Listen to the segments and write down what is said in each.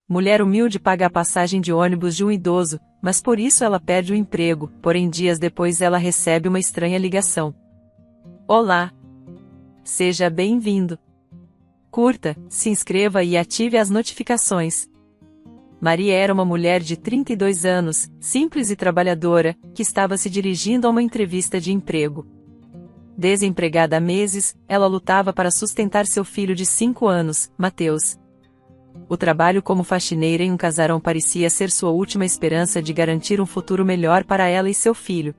Mulher humilde paga a passagem de ônibus de um idoso, mas por isso ela perde o emprego, porém dias depois ela recebe uma estranha ligação. Olá! Seja bem-vindo! Curta, se inscreva e ative as notificações. Maria era uma mulher de 32 anos, simples e trabalhadora, que estava se dirigindo a uma entrevista de emprego. Desempregada há meses, ela lutava para sustentar seu filho de 5 anos, Mateus. O trabalho como faxineira em um casarão parecia ser sua última esperança de garantir um futuro melhor para ela e seu filho.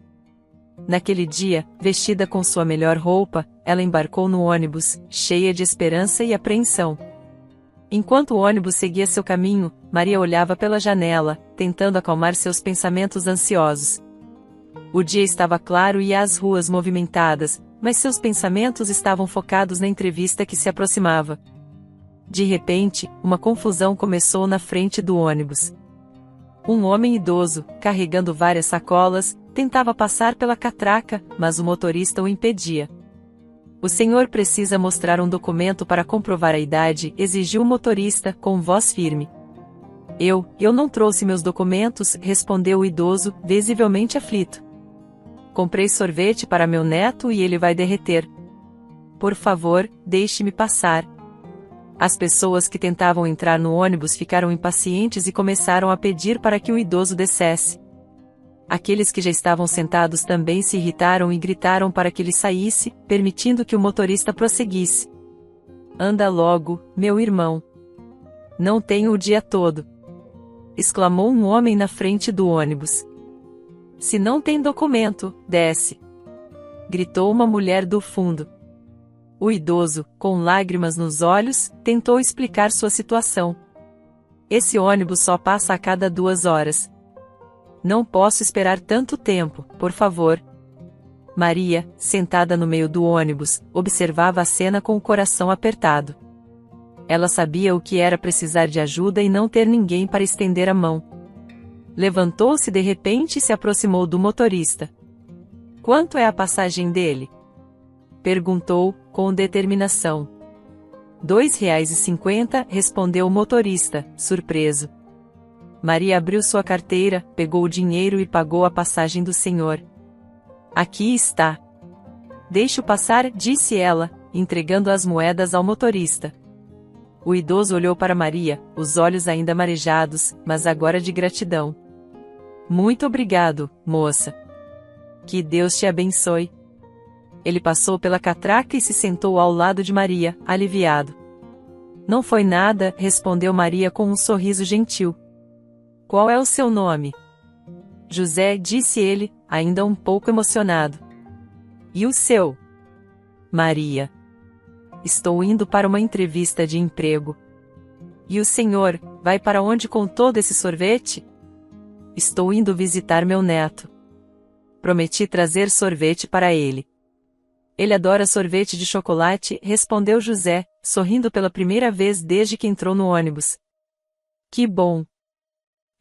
Naquele dia, vestida com sua melhor roupa, ela embarcou no ônibus, cheia de esperança e apreensão. Enquanto o ônibus seguia seu caminho, Maria olhava pela janela, tentando acalmar seus pensamentos ansiosos. O dia estava claro e as ruas movimentadas, mas seus pensamentos estavam focados na entrevista que se aproximava. De repente, uma confusão começou na frente do ônibus. Um homem idoso, carregando várias sacolas, tentava passar pela catraca, mas o motorista o impedia. O senhor precisa mostrar um documento para comprovar a idade, exigiu o motorista, com voz firme. Eu não trouxe meus documentos, respondeu o idoso, visivelmente aflito. Comprei sorvete para meu neto e ele vai derreter. Por favor, deixe-me passar. As pessoas que tentavam entrar no ônibus ficaram impacientes e começaram a pedir para que o idoso descesse. Aqueles que já estavam sentados também se irritaram e gritaram para que ele saísse, permitindo que o motorista prosseguisse. Anda logo, meu irmão. Não tenho o dia todo. Exclamou um homem na frente do ônibus. Se não tem documento, desce. Gritou uma mulher do fundo. O idoso, com lágrimas nos olhos, tentou explicar sua situação. Esse ônibus só passa a cada 2 horas. Não posso esperar tanto tempo, por favor. Maria, sentada no meio do ônibus, observava a cena com o coração apertado. Ela sabia o que era precisar de ajuda e não ter ninguém para estender a mão. Levantou-se de repente e se aproximou do motorista. Quanto é a passagem dele? Perguntou, com determinação. R$ 2,50, respondeu o motorista, surpreso. Maria abriu sua carteira, pegou o dinheiro e pagou a passagem do senhor. Aqui está. Deixe-o passar, disse ela, entregando as moedas ao motorista. O idoso olhou para Maria, os olhos ainda marejados, mas agora de gratidão. Muito obrigado, moça. Que Deus te abençoe. Ele passou pela catraca e se sentou ao lado de Maria, aliviado. Não foi nada, respondeu Maria com um sorriso gentil. Qual é o seu nome? José, disse ele, ainda um pouco emocionado. E o seu? Maria. Estou indo para uma entrevista de emprego. E o senhor, vai para onde com todo esse sorvete? Estou indo visitar meu neto. Prometi trazer sorvete para ele. Ele adora sorvete de chocolate, respondeu José, sorrindo pela primeira vez desde que entrou no ônibus. Que bom!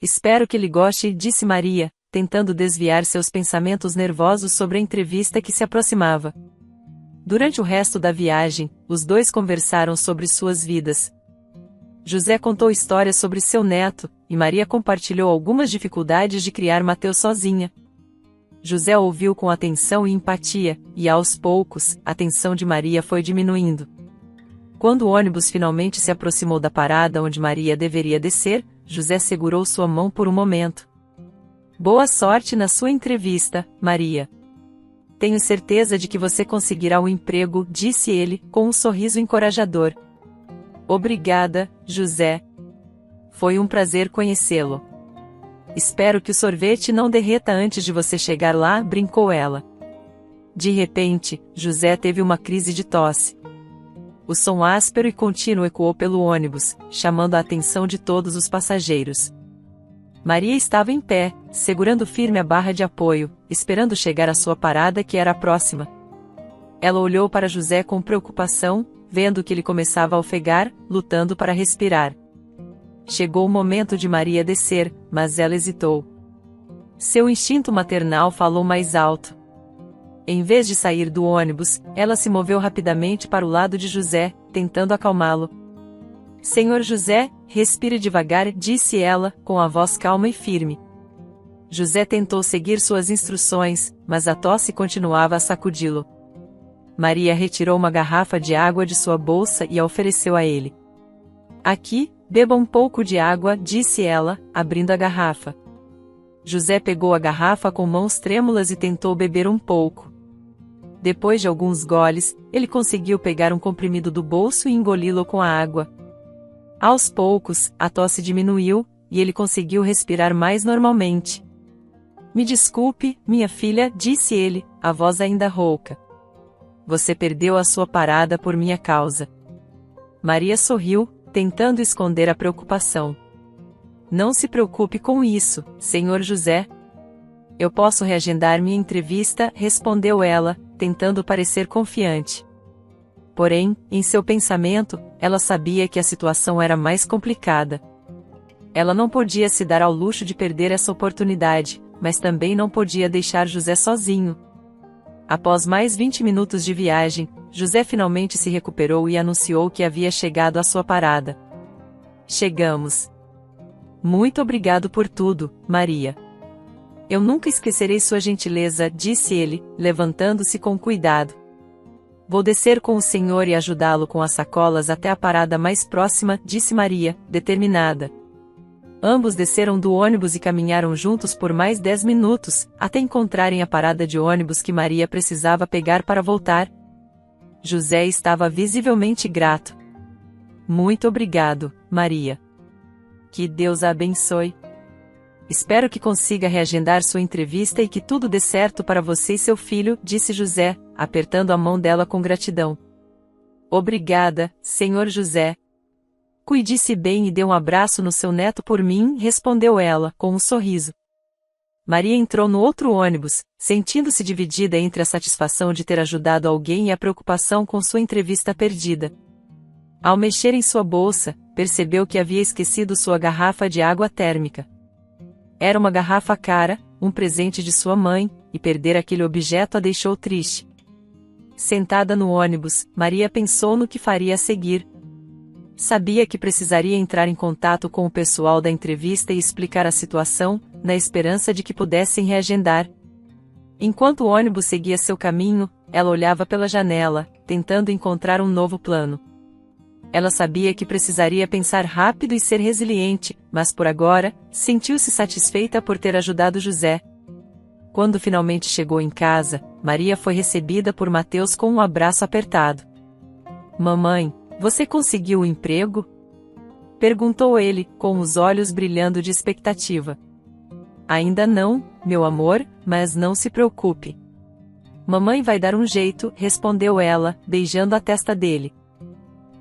Espero que ele goste, disse Maria, tentando desviar seus pensamentos nervosos sobre a entrevista que se aproximava. Durante o resto da viagem, os dois conversaram sobre suas vidas. José contou histórias sobre seu neto, e Maria compartilhou algumas dificuldades de criar Mateus sozinha. José ouviu com atenção e empatia, e aos poucos, a tensão de Maria foi diminuindo. Quando o ônibus finalmente se aproximou da parada onde Maria deveria descer, José segurou sua mão por um momento. Boa sorte na sua entrevista, Maria. Tenho certeza de que você conseguirá o emprego, disse ele, com um sorriso encorajador. Obrigada, José. Foi um prazer conhecê-lo. Espero que o sorvete não derreta antes de você chegar lá, brincou ela. De repente, José teve uma crise de tosse. O som áspero e contínuo ecoou pelo ônibus, chamando a atenção de todos os passageiros. Maria estava em pé, segurando firme a barra de apoio, esperando chegar à sua parada que era a próxima. Ela olhou para José com preocupação, vendo que ele começava a ofegar, lutando para respirar. Chegou o momento de Maria descer, mas ela hesitou. Seu instinto maternal falou mais alto. Em vez de sair do ônibus, ela se moveu rapidamente para o lado de José, tentando acalmá-lo. Senhor José, respire devagar, disse ela, com a voz calma e firme. José tentou seguir suas instruções, mas a tosse continuava a sacudi-lo. Maria retirou uma garrafa de água de sua bolsa e a ofereceu a ele. Aqui, beba um pouco de água, disse ela, abrindo a garrafa. José pegou a garrafa com mãos trêmulas e tentou beber um pouco. Depois de alguns goles, ele conseguiu pegar um comprimido do bolso e engoli-lo com a água. Aos poucos, a tosse diminuiu, e ele conseguiu respirar mais normalmente. Me desculpe, minha filha, disse ele, a voz ainda rouca. Você perdeu a sua parada por minha causa. Maria sorriu, tentando esconder a preocupação. Não se preocupe com isso, Senhor José. Eu posso reagendar minha entrevista, respondeu ela, tentando parecer confiante. Porém, em seu pensamento, ela sabia que a situação era mais complicada. Ela não podia se dar ao luxo de perder essa oportunidade, mas também não podia deixar José sozinho. Após mais 20 minutos de viagem, José finalmente se recuperou e anunciou que havia chegado à sua parada. Chegamos. Muito obrigado por tudo, Maria. Eu nunca esquecerei sua gentileza, disse ele, levantando-se com cuidado. Vou descer com o senhor e ajudá-lo com as sacolas até a parada mais próxima, disse Maria, determinada. Ambos desceram do ônibus e caminharam juntos por mais 10 minutos, até encontrarem a parada de ônibus que Maria precisava pegar para voltar. José estava visivelmente grato. Muito obrigado, Maria. Que Deus a abençoe. Espero que consiga reagendar sua entrevista e que tudo dê certo para você e seu filho, disse José, apertando a mão dela com gratidão. Obrigada, Senhor José. Cuide-se bem e dê um abraço no seu neto por mim, respondeu ela, com um sorriso. Maria entrou no outro ônibus, sentindo-se dividida entre a satisfação de ter ajudado alguém e a preocupação com sua entrevista perdida. Ao mexer em sua bolsa, percebeu que havia esquecido sua garrafa de água térmica. Era uma garrafa cara, um presente de sua mãe, e perder aquele objeto a deixou triste. Sentada no ônibus, Maria pensou no que faria a seguir. Sabia que precisaria entrar em contato com o pessoal da entrevista e explicar a situação, na esperança de que pudessem reagendar. Enquanto o ônibus seguia seu caminho, ela olhava pela janela, tentando encontrar um novo plano. Ela sabia que precisaria pensar rápido e ser resiliente, mas por agora, sentiu-se satisfeita por ter ajudado José. Quando finalmente chegou em casa, Maria foi recebida por Mateus com um abraço apertado. Mamãe, você conseguiu o emprego? Perguntou ele, com os olhos brilhando de expectativa. Ainda não, meu amor, mas não se preocupe. Mamãe vai dar um jeito, respondeu ela, beijando a testa dele.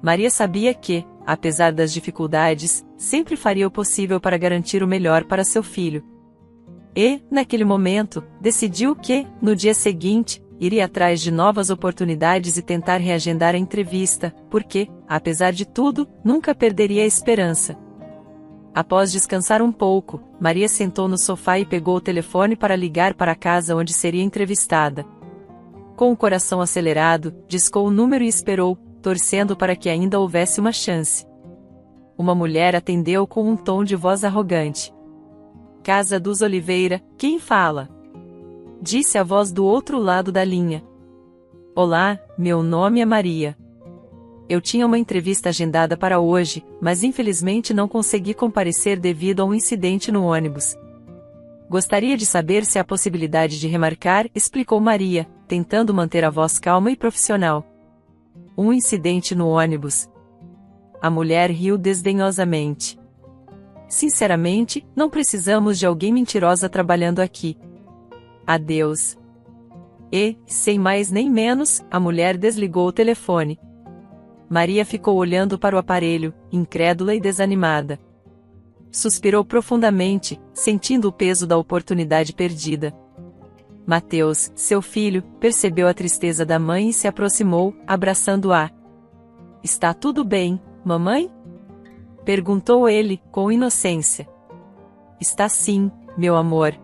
Maria sabia que, apesar das dificuldades, sempre faria o possível para garantir o melhor para seu filho. E, naquele momento, decidiu que, no dia seguinte, iria atrás de novas oportunidades e tentar reagendar a entrevista, porque, apesar de tudo, nunca perderia a esperança. Após descansar um pouco, Maria sentou no sofá e pegou o telefone para ligar para a casa onde seria entrevistada. Com o coração acelerado, discou o número e esperou, torcendo para que ainda houvesse uma chance. Uma mulher atendeu com um tom de voz arrogante. Casa dos Oliveira, quem fala? Disse a voz do outro lado da linha. Olá, meu nome é Maria. Eu tinha uma entrevista agendada para hoje, mas infelizmente não consegui comparecer devido a um incidente no ônibus. Gostaria de saber se há possibilidade de remarcar, explicou Maria, tentando manter a voz calma e profissional. Um incidente no ônibus. A mulher riu desdenhosamente. Sinceramente, não precisamos de alguém mentirosa trabalhando aqui. Adeus. E, sem mais nem menos, a mulher desligou o telefone. Maria ficou olhando para o aparelho, incrédula e desanimada. Suspirou profundamente, sentindo o peso da oportunidade perdida. Mateus, seu filho, percebeu a tristeza da mãe e se aproximou, abraçando-a. Está tudo bem, mamãe? Perguntou ele, com inocência. Está sim, meu amor.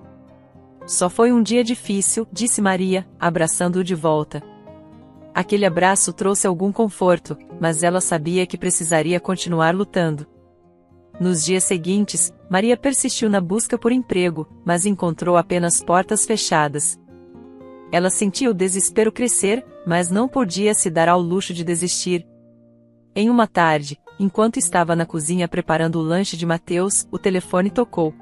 Só foi um dia difícil, disse Maria, abraçando-o de volta. Aquele abraço trouxe algum conforto, mas ela sabia que precisaria continuar lutando. Nos dias seguintes, Maria persistiu na busca por emprego, mas encontrou apenas portas fechadas. Ela sentia o desespero crescer, mas não podia se dar ao luxo de desistir. Em uma tarde, enquanto estava na cozinha preparando o lanche de Mateus, o telefone tocou.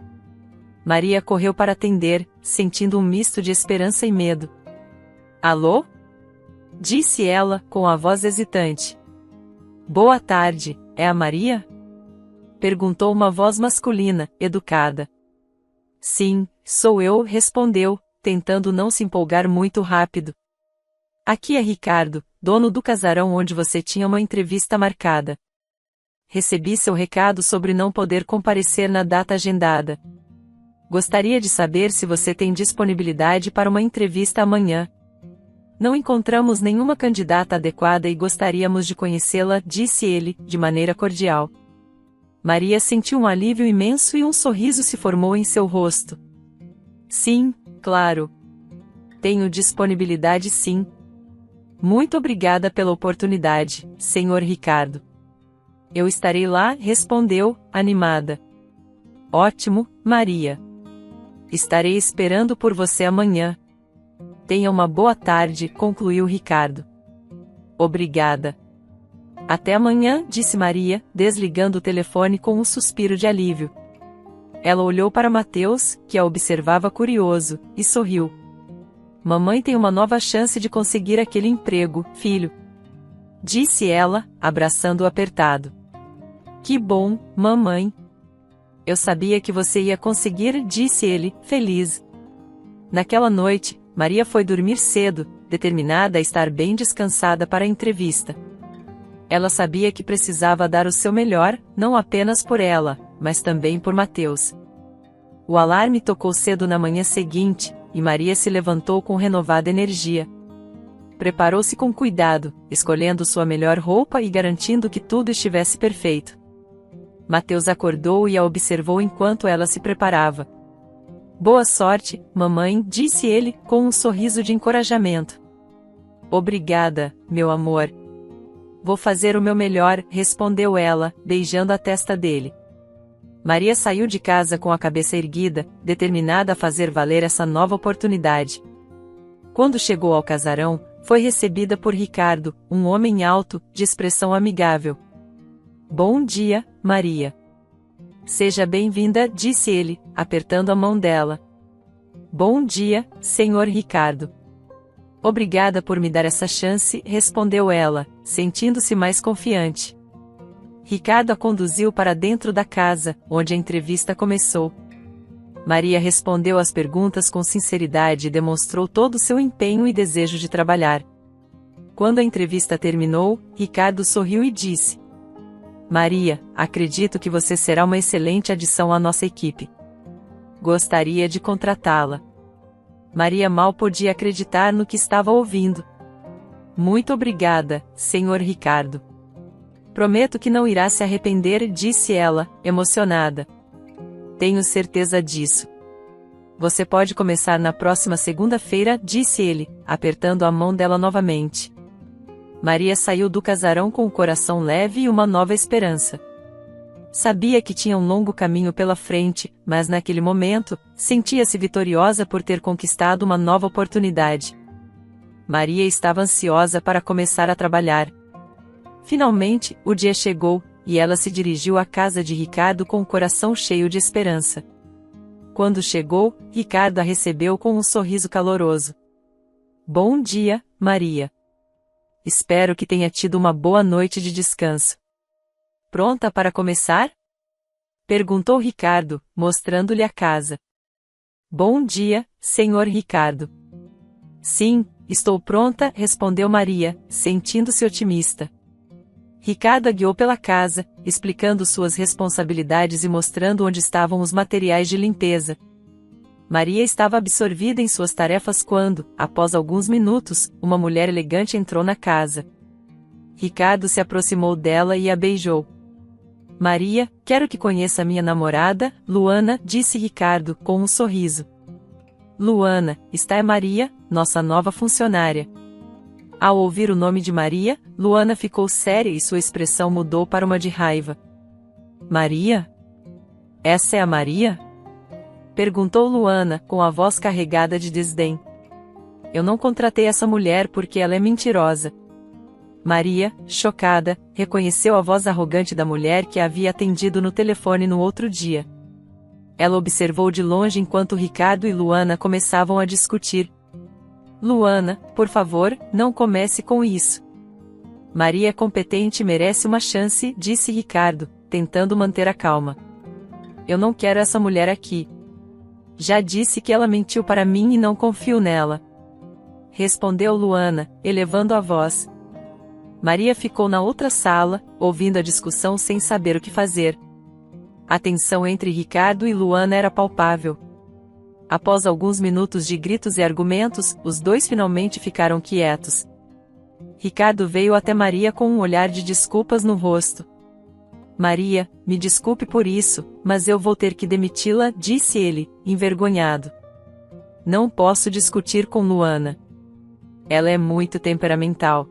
Maria correu para atender, sentindo um misto de esperança e medo. Alô? Disse ela, com a voz hesitante. Boa tarde, é a Maria? Perguntou uma voz masculina, educada. Sim, sou eu, respondeu, tentando não se empolgar muito rápido. Aqui é Ricardo, dono do casarão onde você tinha uma entrevista marcada. Recebi seu recado sobre não poder comparecer na data agendada. Gostaria de saber se você tem disponibilidade para uma entrevista amanhã. Não encontramos nenhuma candidata adequada e gostaríamos de conhecê-la, disse ele, de maneira cordial. Maria sentiu um alívio imenso e um sorriso se formou em seu rosto. Sim, claro. Tenho disponibilidade sim. Muito obrigada pela oportunidade, Sr. Ricardo. Eu estarei lá, respondeu, animada. Ótimo, Maria. Estarei esperando por você amanhã. Tenha uma boa tarde, concluiu Ricardo. Obrigada. Até amanhã, disse Maria, desligando o telefone com um suspiro de alívio. Ela olhou para Mateus, que a observava curioso, e sorriu. Mamãe tem uma nova chance de conseguir aquele emprego, filho. Disse ela, abraçando-o apertado. Que bom, mamãe. Eu sabia que você ia conseguir, disse ele, feliz. Naquela noite, Maria foi dormir cedo, determinada a estar bem descansada para a entrevista. Ela sabia que precisava dar o seu melhor, não apenas por ela, mas também por Mateus. O alarme tocou cedo na manhã seguinte, e Maria se levantou com renovada energia. Preparou-se com cuidado, escolhendo sua melhor roupa e garantindo que tudo estivesse perfeito. Mateus acordou e a observou enquanto ela se preparava. Boa sorte, mamãe, disse ele, com um sorriso de encorajamento. Obrigada, meu amor. Vou fazer o meu melhor, respondeu ela, beijando a testa dele. Maria saiu de casa com a cabeça erguida, determinada a fazer valer essa nova oportunidade. Quando chegou ao casarão, foi recebida por Ricardo, um homem alto, de expressão amigável. Bom dia, Maria. Seja bem-vinda, disse ele, apertando a mão dela. Bom dia, Sr. Ricardo. Obrigada por me dar essa chance, respondeu ela, sentindo-se mais confiante. Ricardo a conduziu para dentro da casa, onde a entrevista começou. Maria respondeu às perguntas com sinceridade e demonstrou todo o seu empenho e desejo de trabalhar. Quando a entrevista terminou, Ricardo sorriu e disse: Maria, acredito que você será uma excelente adição à nossa equipe. Gostaria de contratá-la. Maria mal podia acreditar no que estava ouvindo. Muito obrigada, Sr. Ricardo. Prometo que não irá se arrepender, disse ela, emocionada. Tenho certeza disso. Você pode começar na próxima segunda-feira, disse ele, apertando a mão dela novamente. Maria saiu do casarão com o coração leve e uma nova esperança. Sabia que tinha um longo caminho pela frente, mas naquele momento, sentia-se vitoriosa por ter conquistado uma nova oportunidade. Maria estava ansiosa para começar a trabalhar. Finalmente, o dia chegou, e ela se dirigiu à casa de Ricardo com o coração cheio de esperança. Quando chegou, Ricardo a recebeu com um sorriso caloroso. Bom dia, Maria. Espero que tenha tido uma boa noite de descanso. Pronta para começar? Perguntou Ricardo, mostrando-lhe a casa. Bom dia, Sr. Ricardo. Sim, estou pronta, respondeu Maria, sentindo-se otimista. Ricardo a guiou pela casa, explicando suas responsabilidades e mostrando onde estavam os materiais de limpeza. Maria estava absorvida em suas tarefas quando, após alguns minutos, uma mulher elegante entrou na casa. Ricardo se aproximou dela e a beijou. Maria, quero que conheça minha namorada, Luana, disse Ricardo, com um sorriso. Luana, esta é Maria, nossa nova funcionária. Ao ouvir o nome de Maria, Luana ficou séria e sua expressão mudou para uma de raiva. Maria? Essa é a Maria? Perguntou Luana, com a voz carregada de desdém. Eu não contratei essa mulher porque ela é mentirosa. Maria, chocada, reconheceu a voz arrogante da mulher que a havia atendido no telefone no outro dia. Ela observou de longe enquanto Ricardo e Luana começavam a discutir. Luana, por favor, não comece com isso. Maria é competente e merece uma chance, disse Ricardo, tentando manter a calma. Eu não quero essa mulher aqui. Já disse que ela mentiu para mim e não confio nela. Respondeu Luana, elevando a voz. Maria ficou na outra sala, ouvindo a discussão sem saber o que fazer. A tensão entre Ricardo e Luana era palpável. Após alguns minutos de gritos e argumentos, os dois finalmente ficaram quietos. Ricardo veio até Maria com um olhar de desculpas no rosto. Maria, me desculpe por isso, mas eu vou ter que demiti-la, disse ele, envergonhado. Não posso discutir com Luana. Ela é muito temperamental.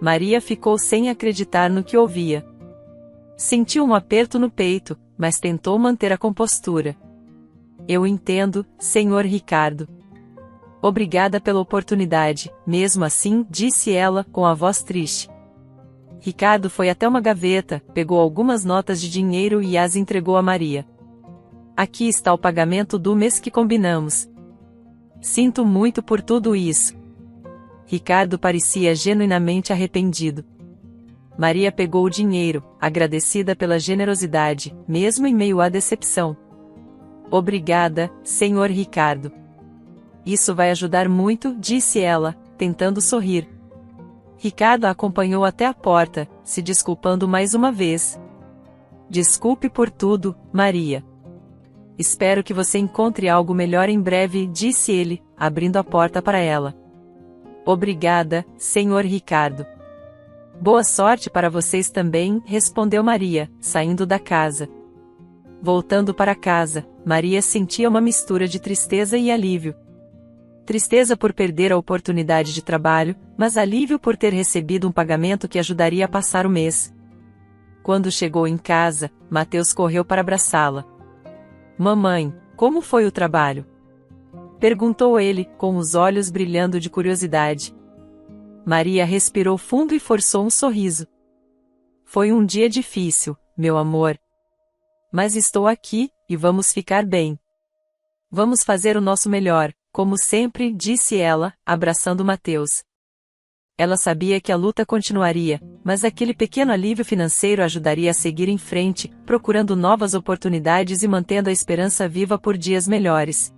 Maria ficou sem acreditar no que ouvia. Sentiu um aperto no peito, mas tentou manter a compostura. Eu entendo, senhor Ricardo. Obrigada pela oportunidade, mesmo assim, disse ela, com a voz triste. Ricardo foi até uma gaveta, pegou algumas notas de dinheiro e as entregou a Maria. Aqui está o pagamento do mês que combinamos. Sinto muito por tudo isso. Ricardo parecia genuinamente arrependido. Maria pegou o dinheiro, agradecida pela generosidade, mesmo em meio à decepção. Obrigada, senhor Ricardo. Isso vai ajudar muito, disse ela, tentando sorrir. Ricardo a acompanhou até a porta, se desculpando mais uma vez. Desculpe por tudo, Maria. Espero que você encontre algo melhor em breve, disse ele, abrindo a porta para ela. Obrigada, senhor Ricardo. Boa sorte para vocês também, respondeu Maria, saindo da casa. Voltando para casa, Maria sentia uma mistura de tristeza e alívio. Tristeza por perder a oportunidade de trabalho, mas alívio por ter recebido um pagamento que ajudaria a passar o mês. Quando chegou em casa, Mateus correu para abraçá-la. Mamãe, como foi o trabalho? Perguntou ele, com os olhos brilhando de curiosidade. Maria respirou fundo e forçou um sorriso. Foi um dia difícil, meu amor. Mas estou aqui, e vamos ficar bem. Vamos fazer o nosso melhor, como sempre, disse ela, abraçando Mateus. Ela sabia que a luta continuaria, mas aquele pequeno alívio financeiro ajudaria a seguir em frente, procurando novas oportunidades e mantendo a esperança viva por dias melhores.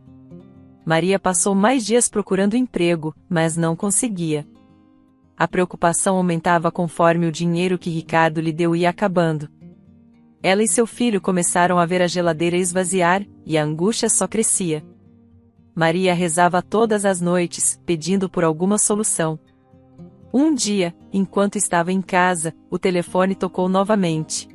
Maria passou mais dias procurando emprego, mas não conseguia. A preocupação aumentava conforme o dinheiro que Ricardo lhe deu ia acabando. Ela e seu filho começaram a ver a geladeira esvaziar, e a angústia só crescia. Maria rezava todas as noites, pedindo por alguma solução. Um dia, enquanto estava em casa, o telefone tocou novamente.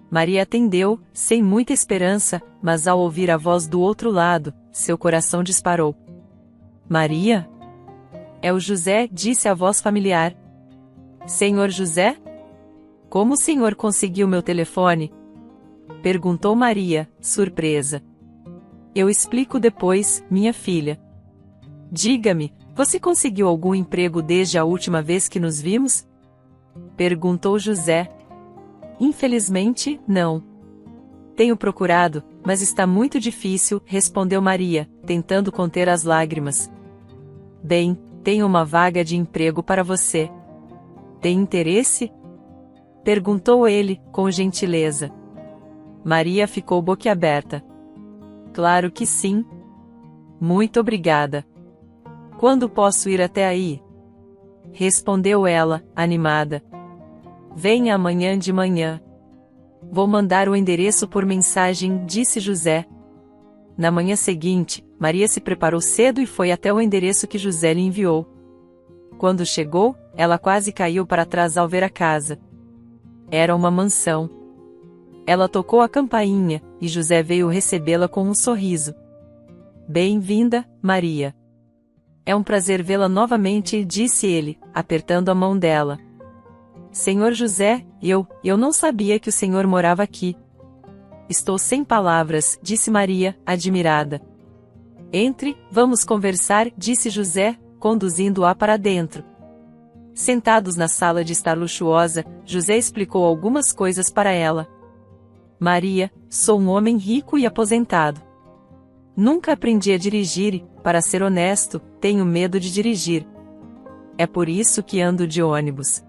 Maria atendeu, sem muita esperança, mas ao ouvir a voz do outro lado, seu coração disparou. Maria? É o José, disse a voz familiar. Senhor José? Como o senhor conseguiu meu telefone? Perguntou Maria, surpresa. Eu explico depois, minha filha. Diga-me, você conseguiu algum emprego desde a última vez que nos vimos? Perguntou José. Infelizmente, não. Tenho procurado, mas está muito difícil, respondeu Maria, tentando conter as lágrimas. Bem, tenho uma vaga de emprego para você. Tem interesse? Perguntou ele, com gentileza. Maria ficou boquiaberta. Claro que sim. Muito obrigada. Quando posso ir até aí? Respondeu ela, animada. Venha amanhã de manhã. Vou mandar o endereço por mensagem, disse José. Na manhã seguinte, Maria se preparou cedo e foi até o endereço que José lhe enviou. Quando chegou, ela quase caiu para trás ao ver a casa. Era uma mansão. Ela tocou a campainha, e José veio recebê-la com um sorriso. Bem-vinda, Maria. É um prazer vê-la novamente, disse ele, apertando a mão dela. Senhor José, eu não sabia que o senhor morava aqui. estou sem palavras, disse Maria, admirada. Entre, vamos conversar, disse José, conduzindo-a para dentro. Sentados na sala de estar luxuosa, José explicou algumas coisas para ela. Maria, sou um homem rico e aposentado. Nunca aprendi a dirigir e, para ser honesto, tenho medo de dirigir. É por isso que ando de ônibus.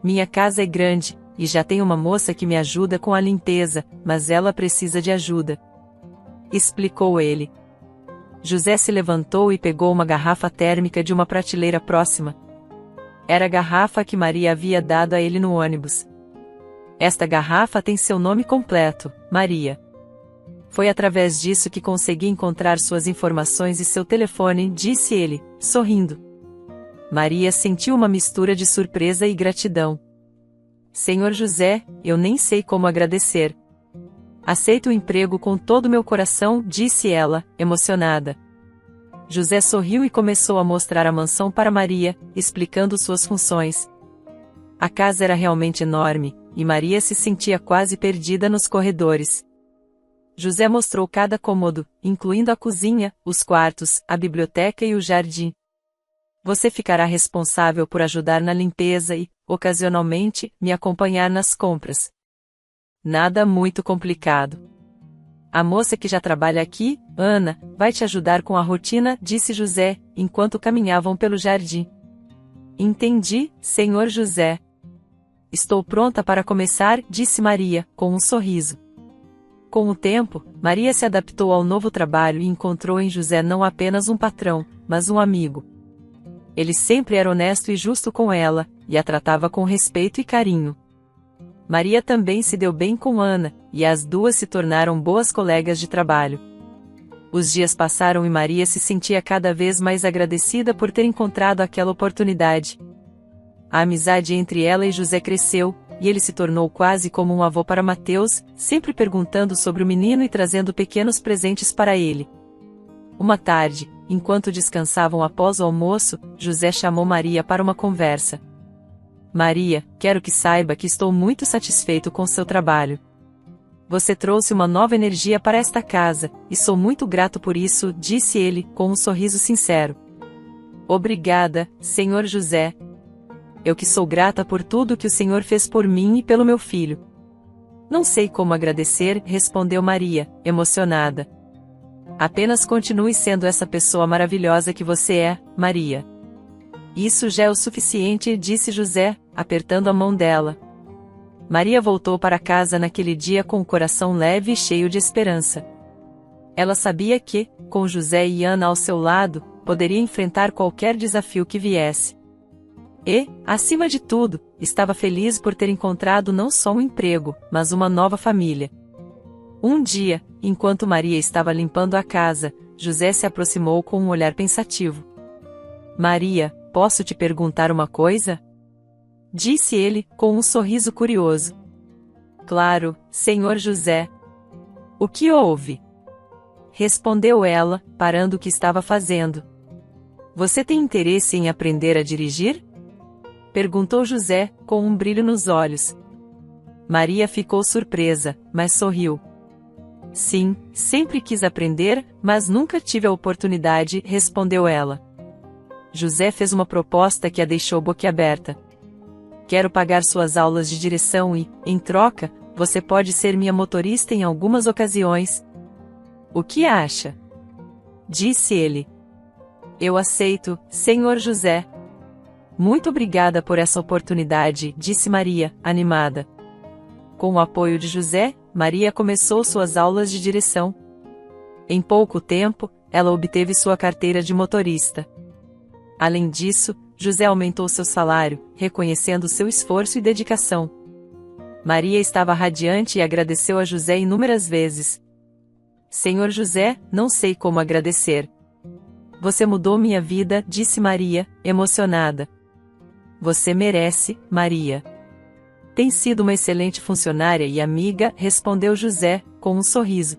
Minha casa é grande, e já tenho uma moça que me ajuda com a limpeza, mas ela precisa de ajuda. Explicou ele. José se levantou e pegou uma garrafa térmica de uma prateleira próxima. Era a garrafa que Maria havia dado a ele no ônibus. Esta garrafa tem seu nome completo, Maria. Foi através disso que consegui encontrar suas informações e seu telefone, disse ele, sorrindo. Maria sentiu uma mistura de surpresa e gratidão. Senhor José, eu nem sei como agradecer. Aceito o emprego com todo o meu coração, disse ela, emocionada. José sorriu e começou a mostrar a mansão para Maria, explicando suas funções. A casa era realmente enorme, e Maria se sentia quase perdida nos corredores. José mostrou cada cômodo, incluindo a cozinha, os quartos, a biblioteca e o jardim. Você ficará responsável por ajudar na limpeza e, ocasionalmente, me acompanhar nas compras. Nada muito complicado. A moça que já trabalha aqui, Ana, vai te ajudar com a rotina, disse José, enquanto caminhavam pelo jardim. Entendi, senhor José. Estou pronta para começar, disse Maria, com um sorriso. Com o tempo, Maria se adaptou ao novo trabalho e encontrou em José não apenas um patrão, mas um amigo. Ele sempre era honesto e justo com ela, e a tratava com respeito e carinho. Maria também se deu bem com Ana, e as duas se tornaram boas colegas de trabalho. Os dias passaram e Maria se sentia cada vez mais agradecida por ter encontrado aquela oportunidade. A amizade entre ela e José cresceu, e ele se tornou quase como um avô para Mateus, sempre perguntando sobre o menino e trazendo pequenos presentes para ele. Uma tarde, enquanto descansavam após o almoço, José chamou Maria para uma conversa. Maria, quero que saiba que estou muito satisfeito com seu trabalho. Você trouxe uma nova energia para esta casa, e sou muito grato por isso, disse ele, com um sorriso sincero. Obrigada, senhor José. Eu que sou grata por tudo que o Senhor fez por mim e pelo meu filho. Não sei como agradecer, respondeu Maria, emocionada. Apenas continue sendo essa pessoa maravilhosa que você é, Maria. Isso já é o suficiente, disse José, apertando a mão dela. Maria voltou para casa naquele dia com o coração leve e cheio de esperança. Ela sabia que, com José e Ana ao seu lado, poderia enfrentar qualquer desafio que viesse. E, acima de tudo, estava feliz por ter encontrado não só um emprego, mas uma nova família. Um dia, enquanto Maria estava limpando a casa, José se aproximou com um olhar pensativo. Maria, posso te perguntar uma coisa? Disse ele, com um sorriso curioso. Claro, senhor José. O que houve? Respondeu ela, parando o que estava fazendo. Você tem interesse em aprender a dirigir? Perguntou José, com um brilho nos olhos. Maria ficou surpresa, mas sorriu. Sim, sempre quis aprender, mas nunca tive a oportunidade, respondeu ela. José fez uma proposta que a deixou boquiaberta. Quero pagar suas aulas de direção e, em troca, você pode ser minha motorista em algumas ocasiões. O que acha? Disse ele. Eu aceito, senhor José. Muito obrigada por essa oportunidade, disse Maria, animada. Com o apoio de José, Maria começou suas aulas de direção. Em pouco tempo, ela obteve sua carteira de motorista. Além disso, José aumentou seu salário, reconhecendo seu esforço e dedicação. Maria estava radiante e agradeceu a José inúmeras vezes. Senhor José, não sei como agradecer. Você mudou minha vida, disse Maria, emocionada. Você merece, Maria. Tem sido uma excelente funcionária e amiga, respondeu José, com um sorriso.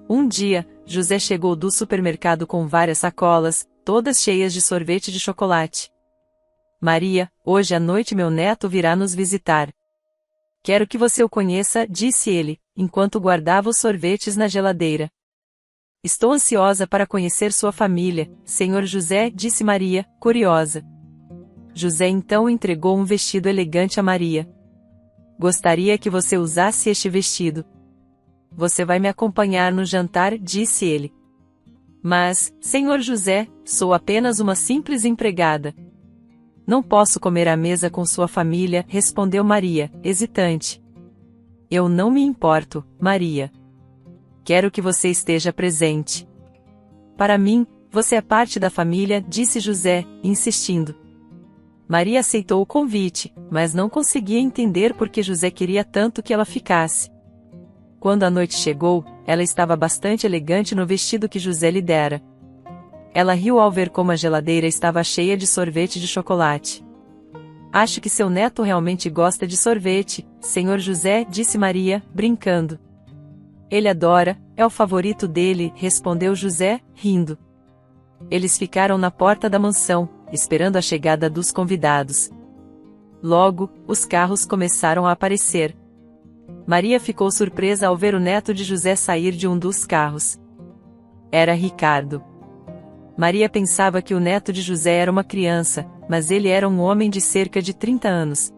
Um dia, José chegou do supermercado com várias sacolas, todas cheias de sorvete de chocolate. Maria, hoje à noite meu neto virá nos visitar. Quero que você o conheça, disse ele, enquanto guardava os sorvetes na geladeira. Estou ansiosa para conhecer sua família, Senhor José, disse Maria, curiosa. José então entregou um vestido elegante a Maria. Gostaria que você usasse este vestido. Você vai me acompanhar no jantar, disse ele. Mas, Senhor José, sou apenas uma simples empregada. Não posso comer à mesa com sua família, respondeu Maria, hesitante. Eu não me importo, Maria. Quero que você esteja presente. Para mim, você é parte da família, disse José, insistindo. Maria aceitou o convite, mas não conseguia entender por que José queria tanto que ela ficasse. Quando a noite chegou, ela estava bastante elegante no vestido que José lhe dera. Ela riu ao ver como a geladeira estava cheia de sorvete de chocolate. Acho que seu neto realmente gosta de sorvete, Senhor José, disse Maria, brincando. Ele adora, é o favorito dele, respondeu José, rindo. Eles ficaram na porta da mansão, esperando a chegada dos convidados. Logo, os carros começaram a aparecer. Maria ficou surpresa ao ver o neto de José sair de um dos carros. Era Ricardo. Maria pensava que o neto de José era uma criança, mas ele era um homem de cerca de 30 anos.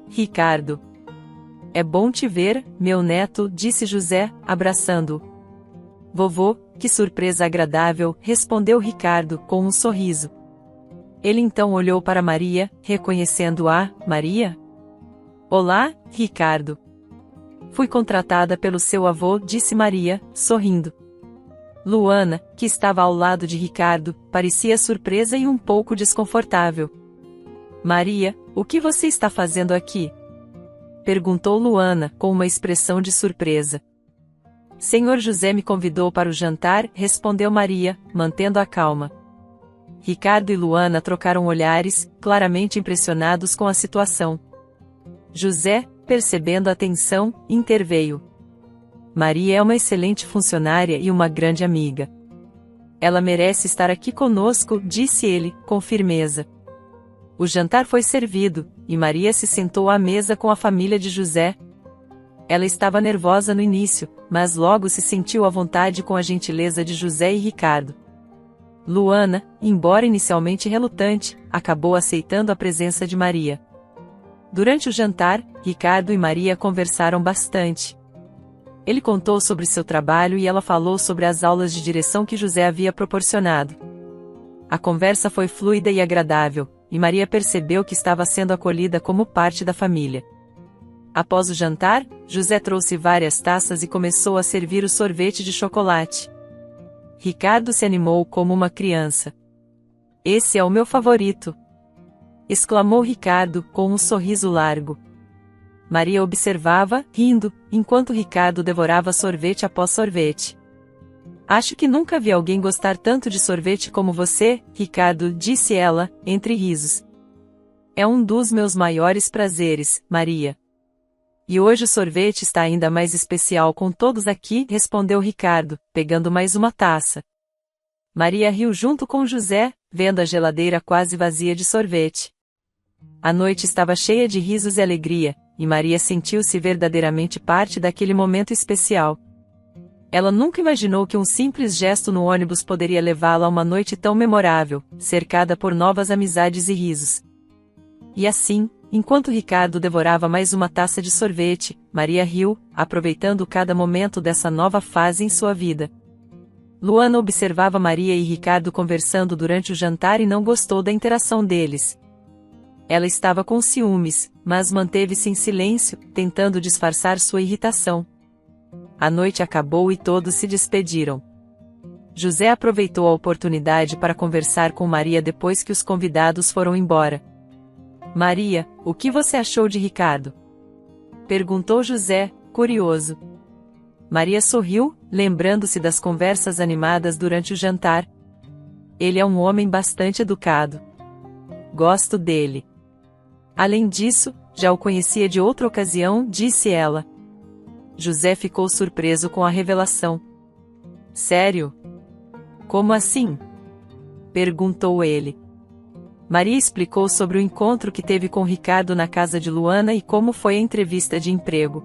Ricardo. É bom te ver, meu neto, disse José, abraçando-o. Vovô, que surpresa agradável, respondeu Ricardo, com um sorriso. Ele então olhou para Maria, reconhecendo-a, Maria? Olá, Ricardo. Fui contratada pelo seu avô, disse Maria, sorrindo. Luana, que estava ao lado de Ricardo, parecia surpresa e um pouco desconfortável. Maria, o que você está fazendo aqui? Perguntou Luana, com uma expressão de surpresa. Senhor José me convidou para o jantar, respondeu Maria, mantendo a calma. Ricardo e Luana trocaram olhares, claramente impressionados com a situação. José, percebendo a tensão, interveio. Maria é uma excelente funcionária e uma grande amiga. Ela merece estar aqui conosco, disse ele, com firmeza. O jantar foi servido, e Maria se sentou à mesa com a família de José. Ela estava nervosa no início, mas logo se sentiu à vontade com a gentileza de José e Ricardo. Luana, embora inicialmente relutante, acabou aceitando a presença de Maria. Durante o jantar, Ricardo e Maria conversaram bastante. Ele contou sobre seu trabalho e ela falou sobre as aulas de direção que José havia proporcionado. A conversa foi fluida e agradável, e Maria percebeu que estava sendo acolhida como parte da família. Após o jantar, José trouxe várias taças e começou a servir o sorvete de chocolate. Ricardo se animou como uma criança. Esse é o meu favorito! Exclamou Ricardo, com um sorriso largo. Maria observava, rindo, enquanto Ricardo devorava sorvete após sorvete. Acho que nunca vi alguém gostar tanto de sorvete como você, Ricardo, disse ela, entre risos. É um dos meus maiores prazeres, Maria. E hoje o sorvete está ainda mais especial com todos aqui, respondeu Ricardo, pegando mais uma taça. Maria riu junto com José, vendo a geladeira quase vazia de sorvete. A noite estava cheia de risos e alegria, e Maria sentiu-se verdadeiramente parte daquele momento especial. Ela nunca imaginou que um simples gesto no ônibus poderia levá-la a uma noite tão memorável, cercada por novas amizades e risos. E assim, enquanto Ricardo devorava mais uma taça de sorvete, Maria riu, aproveitando cada momento dessa nova fase em sua vida. Luana observava Maria e Ricardo conversando durante o jantar e não gostou da interação deles. Ela estava com ciúmes, mas manteve-se em silêncio, tentando disfarçar sua irritação. A noite acabou e todos se despediram. José aproveitou a oportunidade para conversar com Maria depois que os convidados foram embora. Maria, o que você achou de Ricardo? Perguntou José, curioso. Maria sorriu, lembrando-se das conversas animadas durante o jantar. Ele é um homem bastante educado. Gosto dele. Além disso, já o conhecia de outra ocasião, disse ela. José ficou surpreso com a revelação. Sério? Como assim? Perguntou ele. Maria explicou sobre o encontro que teve com Ricardo na casa de Luana e como foi a entrevista de emprego.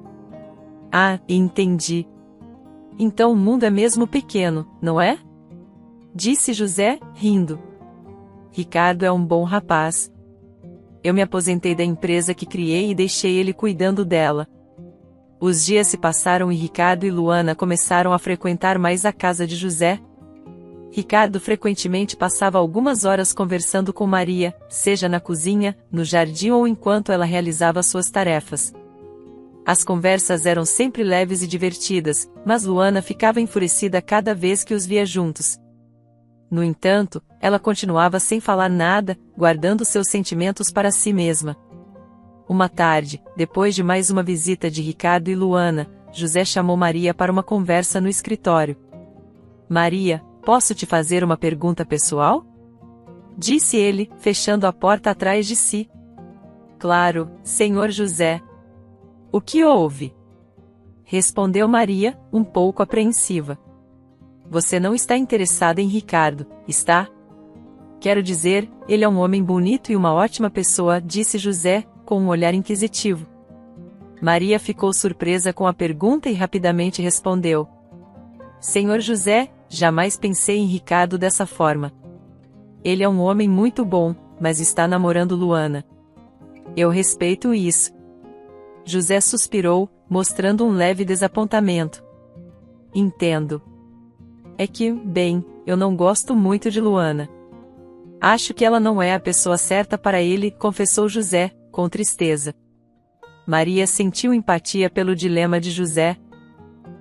Ah, entendi. Então o mundo é mesmo pequeno, não é? Disse José, rindo. Ricardo é um bom rapaz. Eu me aposentei da empresa que criei e deixei ele cuidando dela. Os dias se passaram e Ricardo e Luana começaram a frequentar mais a casa de José. Ricardo frequentemente passava algumas horas conversando com Maria, seja na cozinha, no jardim ou enquanto ela realizava suas tarefas. As conversas eram sempre leves e divertidas, mas Luana ficava enfurecida cada vez que os via juntos. No entanto, ela continuava sem falar nada, guardando seus sentimentos para si mesma. Uma tarde, depois de mais uma visita de Ricardo e Luana, José chamou Maria para uma conversa no escritório. Maria, posso te fazer uma pergunta pessoal? Disse ele, fechando a porta atrás de si. Claro, senhor José. O que houve? Respondeu Maria, um pouco apreensiva. Você não está interessada em Ricardo, está? Quero dizer, ele é um homem bonito e uma ótima pessoa, disse José, com um olhar inquisitivo. Maria ficou surpresa com a pergunta e rapidamente respondeu. Senhor José, jamais pensei em Ricardo dessa forma. Ele é um homem muito bom, mas está namorando Luana. Eu respeito isso. José suspirou, mostrando um leve desapontamento. Entendo. É que, bem, eu não gosto muito de Luana. Acho que ela não é a pessoa certa para ele, confessou José, com tristeza. Maria sentiu empatia pelo dilema de José.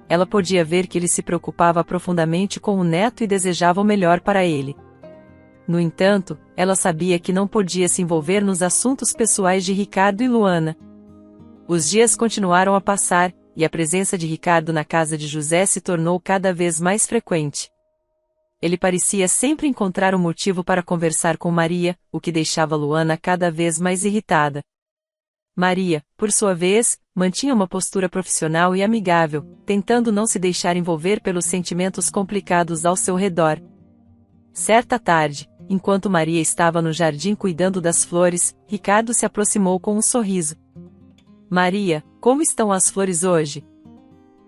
Ela podia ver que ele se preocupava profundamente com o neto e desejava o melhor para ele. No entanto, ela sabia que não podia se envolver nos assuntos pessoais de Ricardo e Luana. Os dias continuaram a passar, e a presença de Ricardo na casa de José se tornou cada vez mais frequente. Ele parecia sempre encontrar um motivo para conversar com Maria, o que deixava Luana cada vez mais irritada. Maria, por sua vez, mantinha uma postura profissional e amigável, tentando não se deixar envolver pelos sentimentos complicados ao seu redor. Certa tarde, enquanto Maria estava no jardim cuidando das flores, Ricardo se aproximou com um sorriso. Maria, como estão as flores hoje?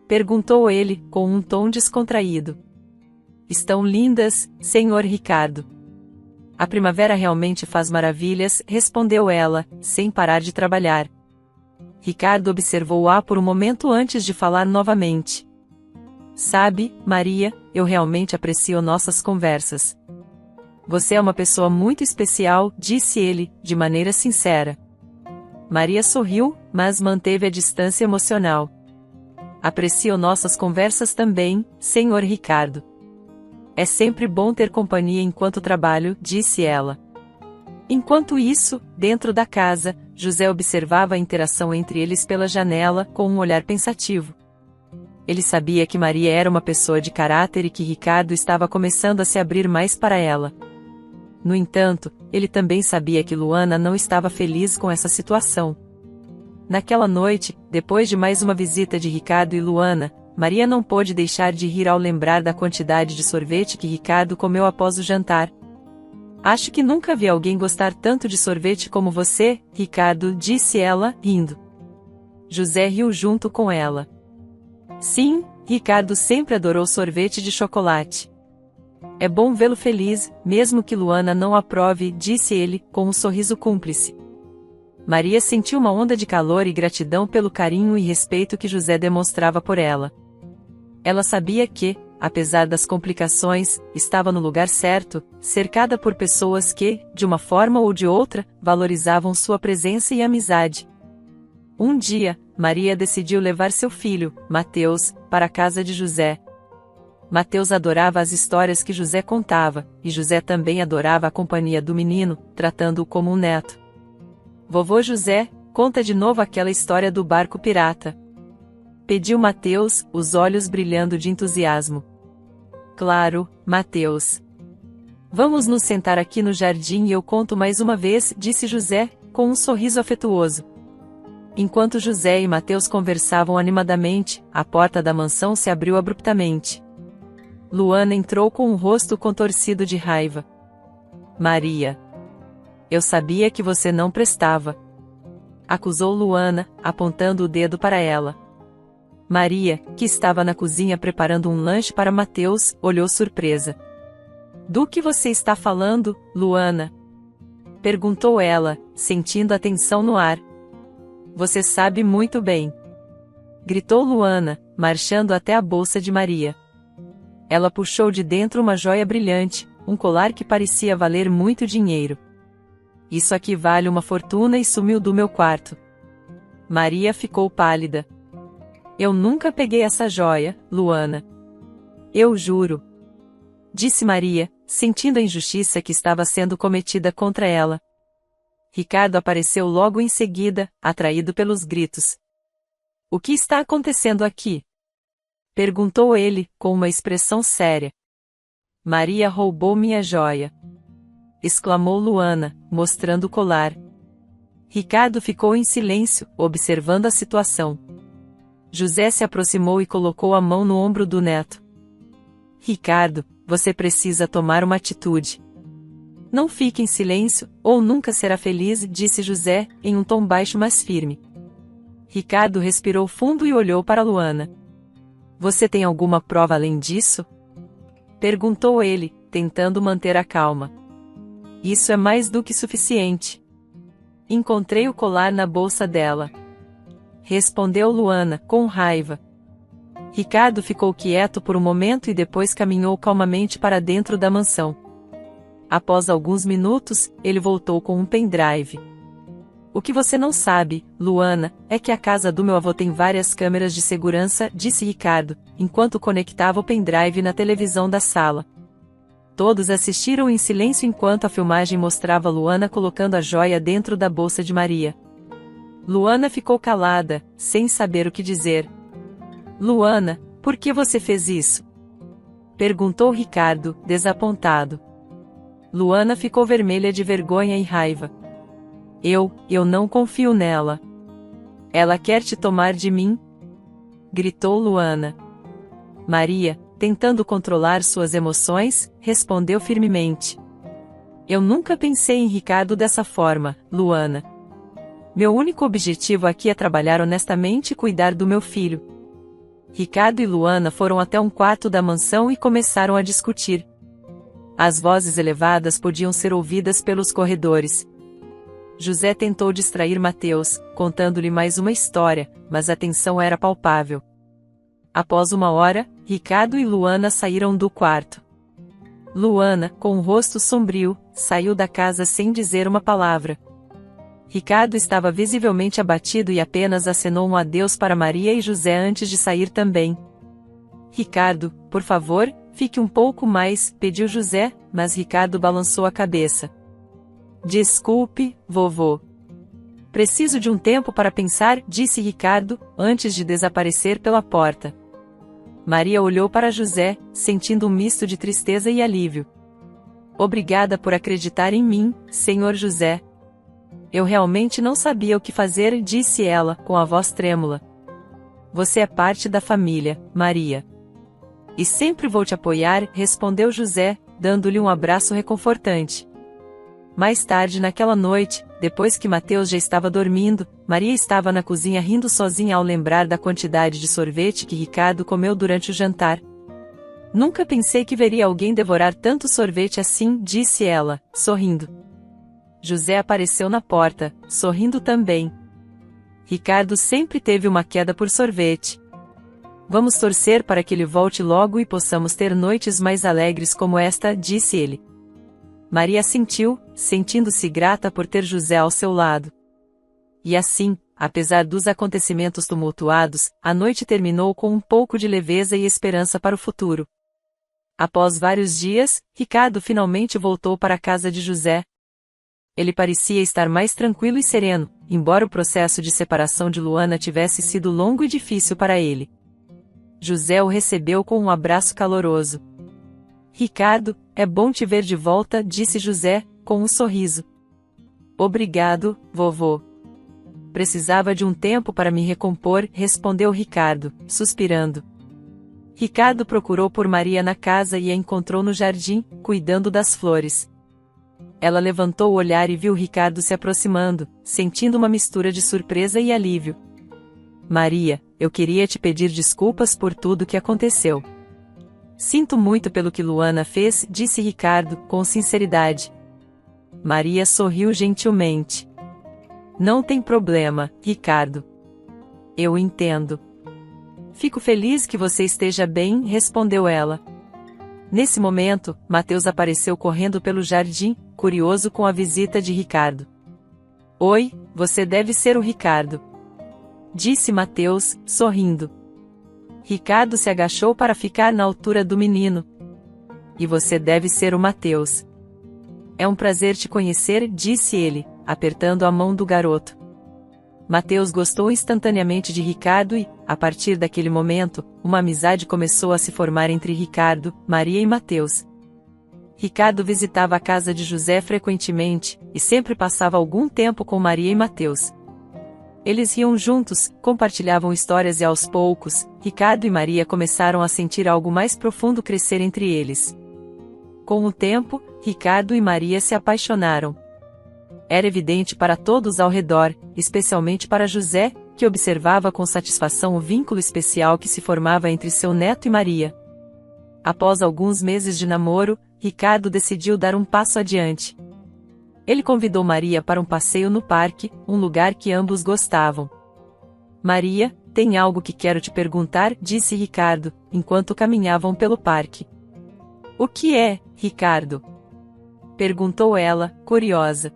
Perguntou ele, com um tom descontraído. Estão lindas, senhor Ricardo. A primavera realmente faz maravilhas, respondeu ela, sem parar de trabalhar. Ricardo observou-a por um momento antes de falar novamente. Sabe, Maria, eu realmente aprecio nossas conversas. Você é uma pessoa muito especial, disse ele, de maneira sincera. Maria sorriu, mas manteve a distância emocional. Aprecio nossas conversas também, senhor Ricardo. É sempre bom ter companhia enquanto trabalho, disse ela. Enquanto isso, dentro da casa, José observava a interação entre eles pela janela, com um olhar pensativo. Ele sabia que Maria era uma pessoa de caráter e que Ricardo estava começando a se abrir mais para ela. No entanto, ele também sabia que Luana não estava feliz com essa situação. Naquela noite, depois de mais uma visita de Ricardo e Luana, Maria não pôde deixar de rir ao lembrar da quantidade de sorvete que Ricardo comeu após o jantar. Acho que nunca vi alguém gostar tanto de sorvete como você, Ricardo, disse ela, rindo. José riu junto com ela. Sim, Ricardo sempre adorou sorvete de chocolate. É bom vê-lo feliz, mesmo que Luana não aprove, disse ele, com um sorriso cúmplice. Maria sentiu uma onda de calor e gratidão pelo carinho e respeito que José demonstrava por ela. Ela sabia que, apesar das complicações, estava no lugar certo, cercada por pessoas que, de uma forma ou de outra, valorizavam sua presença e amizade. Um dia, Maria decidiu levar seu filho, Mateus, para a casa de José. Mateus adorava as histórias que José contava, e José também adorava a companhia do menino, tratando-o como um neto. Vovô José, conta de novo aquela história do barco pirata. Pediu Mateus, os olhos brilhando de entusiasmo. Claro, Mateus. Vamos nos sentar aqui no jardim e eu conto mais uma vez, disse José, com um sorriso afetuoso. Enquanto José e Mateus conversavam animadamente, a porta da mansão se abriu abruptamente. Luana entrou com um rosto contorcido de raiva. Maria. Eu sabia que você não prestava. Acusou Luana, apontando o dedo para ela. Maria, que estava na cozinha preparando um lanche para Mateus, olhou surpresa. Do que você está falando, Luana? Perguntou ela, sentindo a tensão no ar. Você sabe muito bem. Gritou Luana, marchando até a bolsa de Maria. Ela puxou de dentro uma joia brilhante, um colar que parecia valer muito dinheiro. Isso aqui vale uma fortuna e sumiu do meu quarto. Maria ficou pálida. Eu nunca peguei essa joia, Luana. Eu juro. Disse Maria, sentindo a injustiça que estava sendo cometida contra ela. Ricardo apareceu logo em seguida, atraído pelos gritos. O que está acontecendo aqui? Perguntou ele, com uma expressão séria. Maria roubou minha joia. Exclamou Luana, mostrando o colar. Ricardo ficou em silêncio, observando a situação. José se aproximou e colocou a mão no ombro do neto. Ricardo, você precisa tomar uma atitude. Não fique em silêncio, ou nunca será feliz, disse José, em um tom baixo mas firme. Ricardo respirou fundo e olhou para Luana. Você tem alguma prova além disso? Perguntou ele, tentando manter a calma. Isso é mais do que suficiente. Encontrei o colar na bolsa dela. Respondeu Luana, com raiva. Ricardo ficou quieto por um momento e depois caminhou calmamente para dentro da mansão. Após alguns minutos, ele voltou com um pendrive. O que você não sabe, Luana, é que a casa do meu avô tem várias câmeras de segurança, disse Ricardo, enquanto conectava o pendrive na televisão da sala. Todos assistiram em silêncio enquanto a filmagem mostrava Luana colocando a joia dentro da bolsa de Maria. Luana ficou calada, sem saber o que dizer. Luana, por que você fez isso? Perguntou Ricardo, desapontado. Luana ficou vermelha de vergonha e raiva. Eu não confio nela. Ela quer te tomar de mim? Gritou Luana. Maria, tentando controlar suas emoções, respondeu firmemente. Eu nunca pensei em Ricardo dessa forma, Luana. Meu único objetivo aqui é trabalhar honestamente e cuidar do meu filho. Ricardo e Luana foram até um quarto da mansão e começaram a discutir. As vozes elevadas podiam ser ouvidas pelos corredores. José tentou distrair Mateus, contando-lhe mais uma história, mas a tensão era palpável. Após uma hora, Ricardo e Luana saíram do quarto. Luana, com o rosto sombrio, saiu da casa sem dizer uma palavra. Ricardo estava visivelmente abatido e apenas acenou um adeus para Maria e José antes de sair também. Ricardo, por favor, fique um pouco mais, pediu José, mas Ricardo balançou a cabeça. Desculpe, vovô. Preciso de um tempo para pensar, disse Ricardo, antes de desaparecer pela porta. Maria olhou para José, sentindo um misto de tristeza e alívio. Obrigada por acreditar em mim, senhor José. Eu realmente não sabia o que fazer, disse ela, com a voz trêmula. Você é parte da família, Maria. E sempre vou te apoiar, respondeu José, dando-lhe um abraço reconfortante. Mais tarde naquela noite, depois que Mateus já estava dormindo, Maria estava na cozinha rindo sozinha ao lembrar da quantidade de sorvete que Ricardo comeu durante o jantar. Nunca pensei que veria alguém devorar tanto sorvete assim, disse ela, sorrindo. José apareceu na porta, sorrindo também. Ricardo sempre teve uma queda por sorvete. Vamos torcer para que ele volte logo e possamos ter noites mais alegres como esta, disse ele. Maria assentiu, sentindo-se grata por ter José ao seu lado. E assim, apesar dos acontecimentos tumultuados, a noite terminou com um pouco de leveza e esperança para o futuro. Após vários dias, Ricardo finalmente voltou para a casa de José. Ele parecia estar mais tranquilo e sereno, embora o processo de separação de Luana tivesse sido longo e difícil para ele. José o recebeu com um abraço caloroso. Ricardo, é bom te ver de volta, disse José, com um sorriso. Obrigado, vovô. Precisava de um tempo para me recompor, respondeu Ricardo, suspirando. Ricardo procurou por Maria na casa e a encontrou no jardim, cuidando das flores. Ela levantou o olhar e viu Ricardo se aproximando, sentindo uma mistura de surpresa e alívio. Maria, eu queria te pedir desculpas por tudo que aconteceu. Sinto muito pelo que Luana fez, disse Ricardo, com sinceridade. Maria sorriu gentilmente. Não tem problema, Ricardo. Eu entendo. Fico feliz que você esteja bem, respondeu ela. Nesse momento, Mateus apareceu correndo pelo jardim, curioso com a visita de Ricardo. Oi, você deve ser o Ricardo, disse Mateus, sorrindo. Ricardo se agachou para ficar na altura do menino. E você deve ser o Mateus. É um prazer te conhecer, disse ele, apertando a mão do garoto. Mateus gostou instantaneamente de Ricardo e, a partir daquele momento, uma amizade começou a se formar entre Ricardo, Maria e Mateus. Ricardo visitava a casa de José frequentemente, e sempre passava algum tempo com Maria e Mateus. Eles riam juntos, compartilhavam histórias e aos poucos, Ricardo e Maria começaram a sentir algo mais profundo crescer entre eles. Com o tempo, Ricardo e Maria se apaixonaram. Era evidente para todos ao redor, especialmente para José, que observava com satisfação o vínculo especial que se formava entre seu neto e Maria. Após alguns meses de namoro, Ricardo decidiu dar um passo adiante. Ele convidou Maria para um passeio no parque, um lugar que ambos gostavam. Maria, tem algo que quero te perguntar, disse Ricardo, enquanto caminhavam pelo parque. O que é, Ricardo? Perguntou ela, curiosa.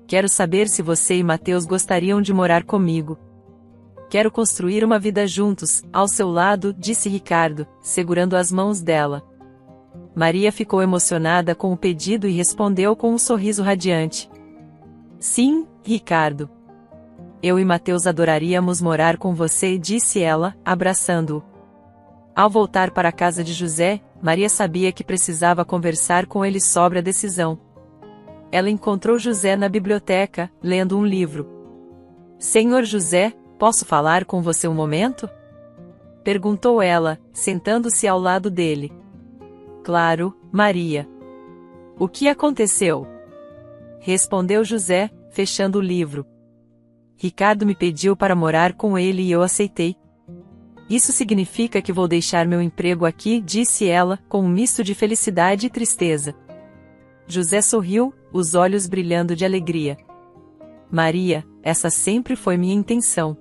Quero saber se você e Mateus gostariam de morar comigo. Quero construir uma vida juntos, ao seu lado, disse Ricardo, segurando as mãos dela. Maria ficou emocionada com o pedido e respondeu com um sorriso radiante. Sim, Ricardo. Eu e Mateus adoraríamos morar com você, disse ela, abraçando-o. Ao voltar para a casa de José, Maria sabia que precisava conversar com ele sobre a decisão. Ela encontrou José na biblioteca, lendo um livro. Senhor José, posso falar com você um momento? Perguntou ela, sentando-se ao lado dele. Claro, Maria. O que aconteceu? Respondeu José, fechando o livro. Ricardo me pediu para morar com ele e eu aceitei. Isso significa que vou deixar meu emprego aqui, disse ela, com um misto de felicidade e tristeza. José sorriu, os olhos brilhando de alegria. Maria, essa sempre foi minha intenção.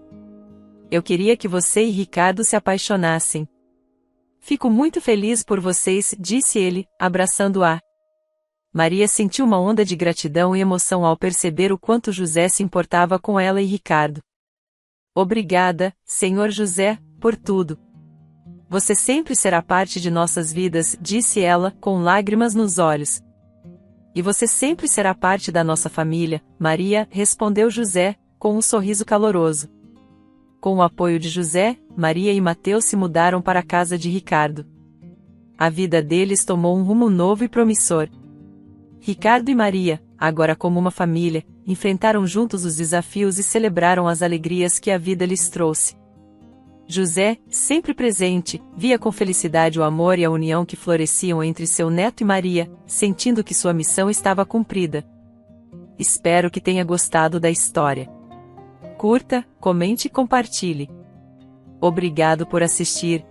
Eu queria que você e Ricardo se apaixonassem. Fico muito feliz por vocês, disse ele, abraçando-a. Maria sentiu uma onda de gratidão e emoção ao perceber o quanto José se importava com ela e Ricardo. Obrigada, Senhor José, por tudo. Você sempre será parte de nossas vidas, disse ela, com lágrimas nos olhos. E você sempre será parte da nossa família, Maria, respondeu José, com um sorriso caloroso. Com o apoio de José, Maria e Mateus se mudaram para a casa de Ricardo. A vida deles tomou um rumo novo e promissor. Ricardo e Maria, agora como uma família, enfrentaram juntos os desafios e celebraram as alegrias que a vida lhes trouxe. José, sempre presente, via com felicidade o amor e a união que floresciam entre seu neto e Maria, sentindo que sua missão estava cumprida. Espero que tenha gostado da história. Curta, comente e compartilhe. Obrigado por assistir.